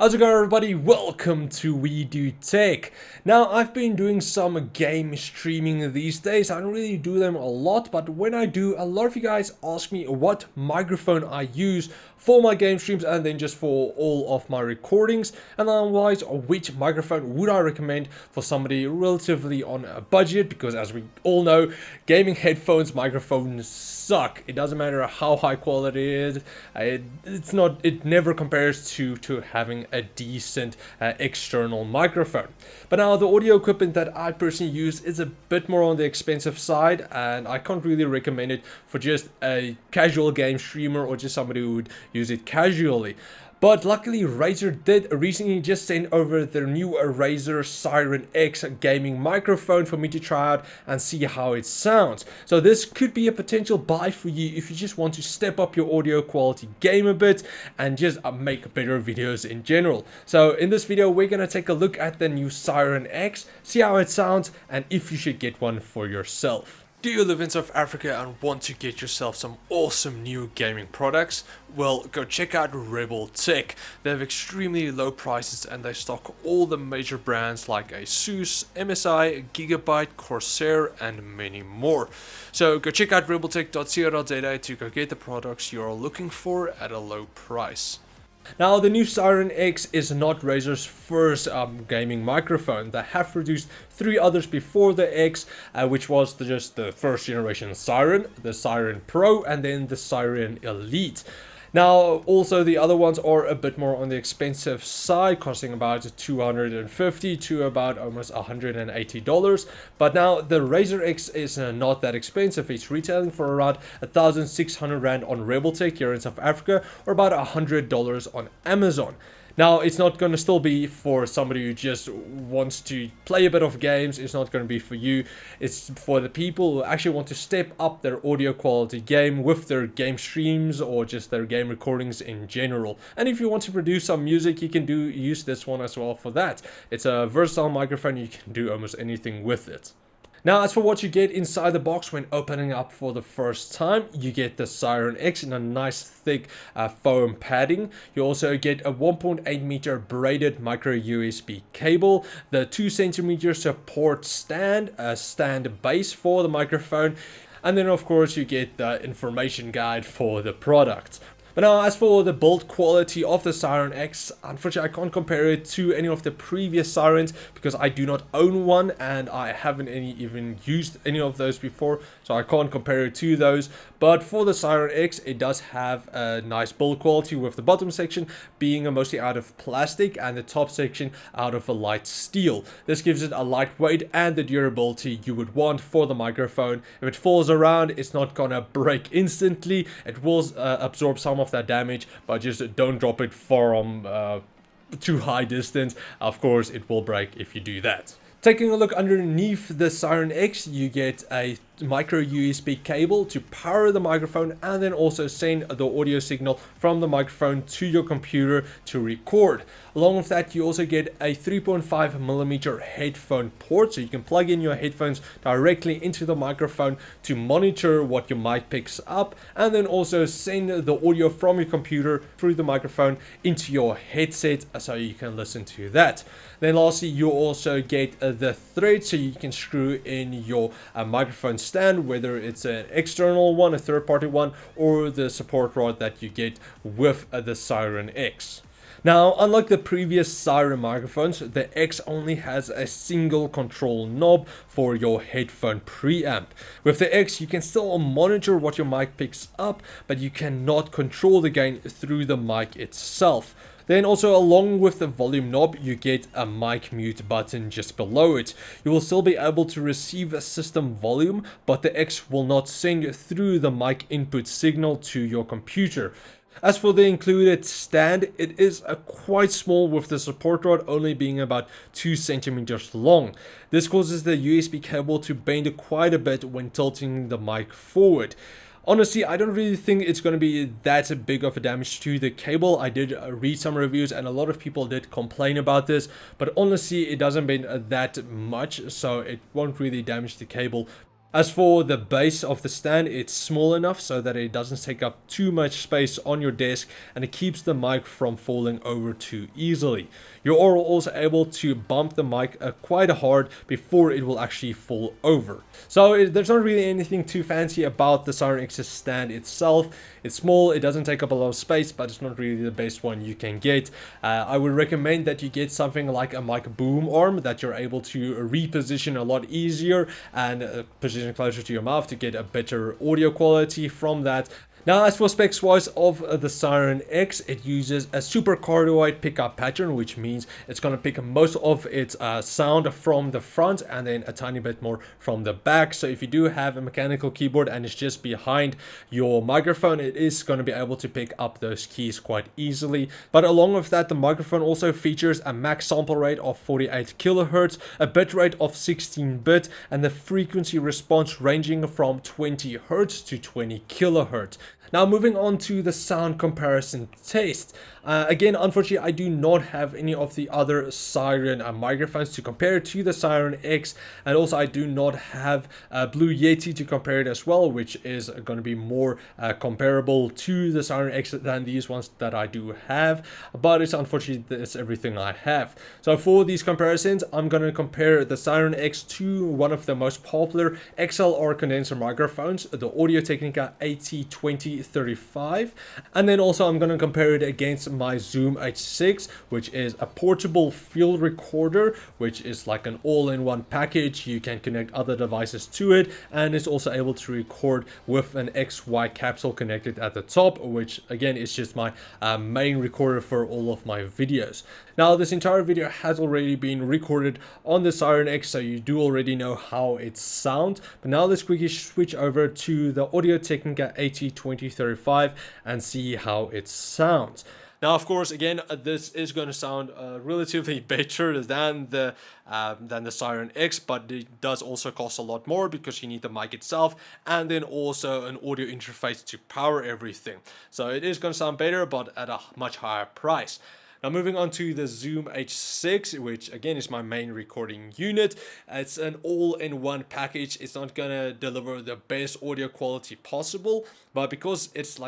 How's it going, everybody? Welcome to We Do Tech. Now, I've been doing some game streaming these days. I don't really do them a lot, but when I do, a lot of you guys ask me what microphone I use for my game streams and then just for all of my recordings, and otherwise which microphone would I recommend for somebody relatively on a budget, because as we all know, gaming headphones microphones suck. It doesn't matter how high quality it is. It never compares to having a decent external microphone. But now the audio equipment that I personally use is a bit more on the expensive side, and I can't really recommend it for just a casual game streamer or just somebody who would use it casually. But luckily, Razer did recently just send over their new razer-seiren-x gaming microphone for me to try out and see how it sounds. So this could be a potential buy for you if you just want to step up your audio quality game a bit and just make better videos in general. So in this video, we're going to take a look at the new Seiren-X, see how it sounds, and if you should get one for yourself. Do you live in South Africa and want to get yourself some awesome new gaming products? Well, go check out RebelTech. They have extremely low prices and they stock all the major brands like ASUS, MSI, Gigabyte, Corsair, and many more. So go check out rebeltech.co.za to go get the products you're looking for at a low price. Now, the new Seiren-X is not Razer's first gaming microphone. They have produced 3 others before the X, which was just the first generation Seiren, the Seiren Pro, and then the Seiren Elite. Now, also the other ones are a bit more on the expensive side, costing about $250 to about almost $180. But now the Razer X is not that expensive. It's retailing for around 1,600 Rand on RebelTech here in South Africa, or about $100 on Amazon. Now, it's not going to still be for somebody who just wants to play a bit of games. It's not going to be for you. It's for the people who actually want to step up their audio quality game with their game streams or just their game recordings in general. And if you want to produce some music, you can use this one as well for that. It's a versatile microphone. You can do almost anything with it. Now, as for what you get inside the box when opening up for the first time, you get the Seiren-X in a nice thick foam padding. You also get a 1.8 meter braided micro USB cable, the 2 centimeter support stand, a stand base for the microphone, and then of course you get the information guide for the product. But now, as for the build quality of the Seiren-X, unfortunately I can't compare it to any of the previous Seirens because I do not own one and I haven't even used any of those before, so I can't compare it to those. But for the Seiren-X, it does have a nice build quality, with the bottom section being mostly out of plastic and the top section out of a light steel. This gives it a lightweight and the durability you would want for the microphone. If it falls around, it's not gonna break instantly. It will absorb some of that damage, but just don't drop it from too high distance. Of course, it will break if you do that. Taking a look underneath the Seiren-X, you get a micro USB cable to power the microphone and then also send the audio signal from the microphone to your computer to record. Along with that, you also get a 3.5mm headphone port, so you can plug in your headphones directly into the microphone to monitor what your mic picks up, and then also send the audio from your computer through the microphone into your headset so you can listen to that. Then lastly, you also get the thread, so you can screw in your microphone stand, whether it's an external one, a third-party one, or the support rod that you get with the Seiren-X. Now, unlike the previous Seiren microphones, the X only has a single control knob for your headphone preamp. With the X, you can still monitor what your mic picks up, but you cannot control the gain through the mic itself. Then also, along with the volume knob, you get a mic mute button just below it. You will still be able to receive a system volume, but the X will not send through the mic input signal to your computer. As for the included stand, it is quite small, with the support rod only being about 2 centimeters long. This causes the USB cable to bend quite a bit when tilting the mic forward. Honestly, I don't really think it's going to be that big of a damage to the cable. I did read some reviews and a lot of people did complain about this, but honestly, it doesn't bend that much, so it won't really damage the cable. As for the base of the stand, it's small enough so that it doesn't take up too much space on your desk and it keeps the mic from falling over too easily. You are also able to bump the mic quite hard before it will actually fall over. So there's not really anything too fancy about the Seiren-x's stand itself. It's small, it doesn't take up a lot of space, but it's not really the best one you can get. I would recommend that you get something like a mic boom arm that you're able to reposition a lot easier and position closer to your mouth to get a better audio quality from that. Now, as for specs wise of the Seiren-x, it uses a super cardioid pickup pattern, which means it's going to pick most of its sound from the front and then a tiny bit more from the back. So if you do have a mechanical keyboard and it's just behind your microphone, it is going to be able to pick up those keys quite easily. But along with that, the microphone also features a max sample rate of 48 kilohertz, a bit rate of 16-bit, and the frequency response ranging from 20 hertz to 20 kilohertz. Now, moving on to the sound comparison test. Again, unfortunately, I do not have any of the other Seiren microphones to compare to the Seiren-x, and also I do not have Blue Yeti to compare it as well, which is going to be more comparable to the Seiren-x than these ones that I do have, but it's unfortunately that's everything I have. So for these comparisons, I'm going to compare the Seiren-x to one of the most popular XLR condenser microphones, the Audio-Technica AT2035, and then also I'm going to compare it against my Zoom H6, which is a portable field recorder, which is like an all-in-one package. You can connect other devices to it, and it's also able to record with an XY capsule connected at the top, which again is just my main recorder for all of my videos. Now, this entire video has already been recorded on the Seiren-x, so you do already know how it sounds. But now let's quickly switch over to the Audio-Technica AT2035 and see how it sounds. Now, of course, again, this is going to sound relatively better than the Seiren-x, but it does also cost a lot more because you need the mic itself and then also an audio interface to power everything. So it is going to sound better, but at a much higher price. Now, moving on to the Zoom H6, which again is my main recording unit. It's an all-in-one package. It's not gonna deliver the best audio quality possible, but because it's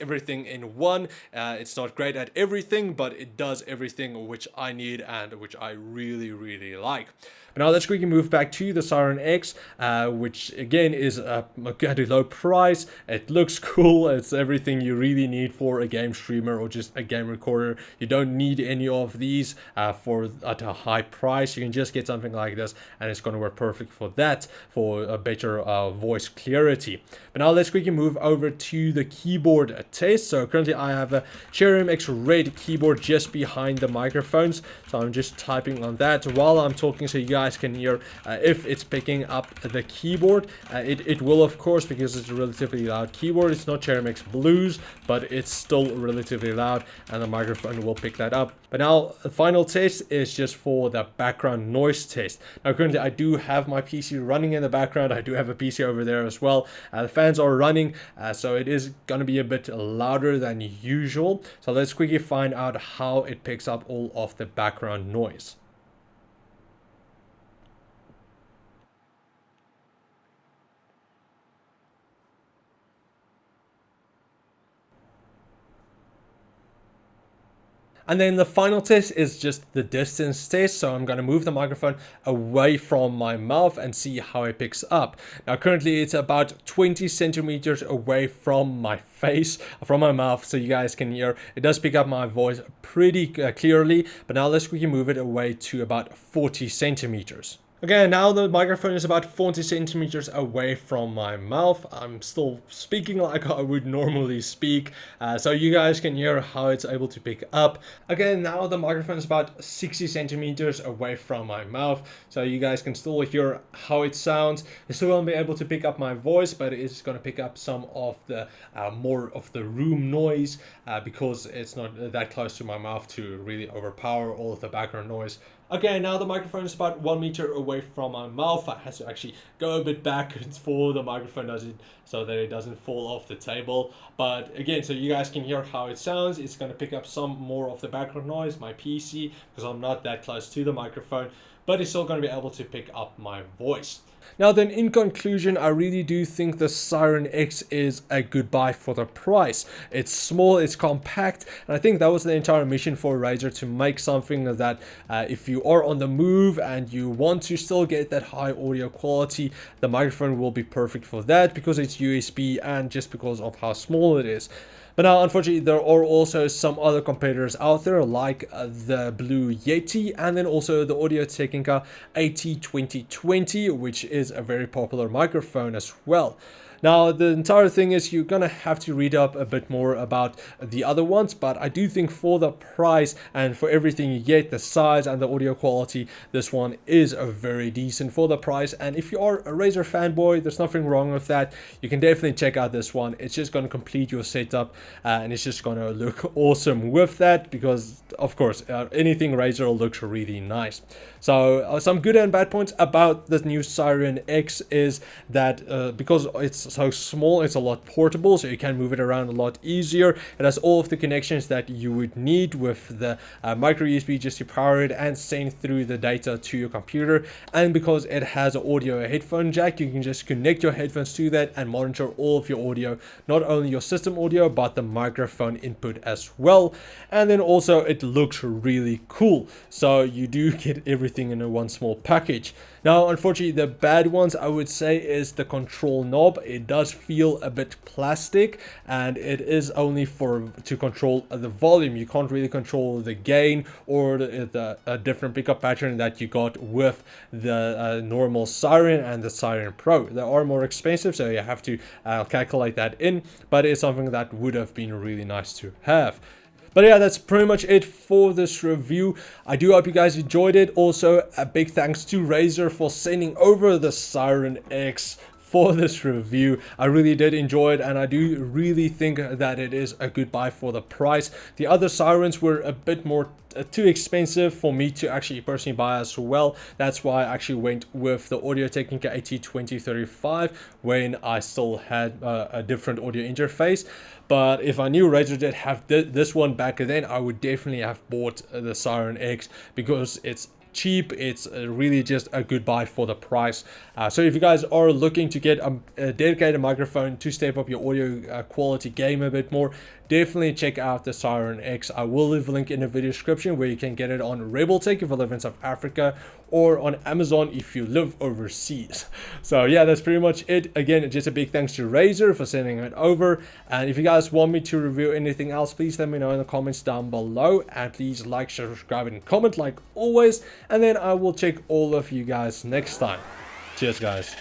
everything in one, it's not great at everything, but it does everything which I need and which I really like. But now let's quickly move back to the Seiren-x, which again is at a low price. It looks cool. It's everything you really need for a game streamer or just a game recorder. You don't need any of these at a high price. You can just get something like this, and it's going to work perfect for that, for a better voice clarity. But now let's quickly move over to the keyboard test. So currently I have a Cherry-MX red keyboard just behind the microphones. So I'm just typing on that while I'm talking, so you guys can hear if it's picking up the keyboard. It will, of course, because it's a relatively loud keyboard. It's not Cherry-MX Blues, but it's still relatively loud, and the microphone will pick that up. But now the final test is just for the background noise test. Now currently I do have my PC running in the background. I do have a PC over there as well. The fans are running, so it is going to be a bit louder than usual. So let's quickly find out how it picks up all of the background noise. And then the final test is just the distance test. So I'm going to move the microphone away from my mouth and see how it picks up. Now currently it's about 20 centimeters away from my face, from my mouth, so you guys can hear. It does pick up my voice pretty clearly, but now let's quickly move it away to about 40 centimeters. Okay, now the microphone is about 40 centimeters away from my mouth. I'm still speaking like I would normally speak, so you guys can hear how it's able to pick up. Okay, now the microphone is about 60 centimeters away from my mouth, so you guys can still hear how it sounds. It still won't be able to pick up my voice, but it's going to pick up some of the more of the room noise because it's not that close to my mouth to really overpower all of the background noise. Okay, now the microphone is about 1 meter away from my mouth. I have to actually go a bit backwards for the microphone so that it doesn't fall off the table. But again, so you guys can hear how it sounds. It's going to pick up some more of the background noise, my PC, because I'm not that close to the microphone. but it's still going to be able to pick up my voice. Now then, in conclusion, I really do think the Seiren-X is a good buy for the price. It's small, it's compact, and I think that was the entire mission for Razer, to make something that if you are on the move and you want to still get that high audio quality, the microphone will be perfect for that, because it's USB and just because of how small it is. But now, unfortunately, there are also some other competitors out there, like the Blue Yeti, and then also the Audio-Technica AT2020, which is a very popular microphone as well. Now, the entire thing is you're gonna have to read up a bit more about the other ones, but I do think for the price and for everything you get, the size and the audio quality, this one is a very decent for the price. And if you are a Razer fanboy, there's nothing wrong with that. You can definitely check out this one. It's just gonna complete your setup, and it's just gonna look awesome with that, because of course anything Razer looks really nice. So some good and bad points about the new Seiren-X is that because it's so small, it's a lot portable, so you can move it around a lot easier. It has all of the connections that you would need with the micro USB just to power it and send through the data to your computer. And because it has an audio headphone jack, you can just connect your headphones to that and monitor all of your audio, not only your system audio but the microphone input as well. And then also it looks really cool, so you do get everything in a one small package. Now, unfortunately, the bad ones I would say is the control knob. It does feel a bit plastic, and it is only to control the volume. You can't really control the gain or the different pickup pattern that you got with the normal Seiren and the Seiren Pro. They are more expensive, so you have to calculate that in, but it's something that would have been really nice to have. But yeah, that's pretty much it for this review. I do hope you guys enjoyed it. Also, a big thanks to Razer for sending over the Seiren-X for this review. I really did enjoy it, and I do really think that it is a good buy for the price. The other Sirens were a bit more too expensive for me to actually personally buy as well. That's why I actually went with the Audio-Technica AT2035 when I still had a different audio interface. But if I knew Razer did have this one back then, I would definitely have bought the Seiren-X, because it's cheap. It's really just a good buy for the price. So if you guys are looking to get a dedicated microphone to step up your audio quality game a bit more, definitely check out the Seiren-X. I will leave a link in the video description where you can get it on RebelTech if you live in South Africa, or on Amazon if you live overseas. So yeah, that's pretty much it. Again, just a big thanks to Razer for sending it over. And if you guys want me to review anything else, please let me know in the comments down below. And please like, share, subscribe, and comment like always. And then I will check all of you guys next time. Cheers, guys.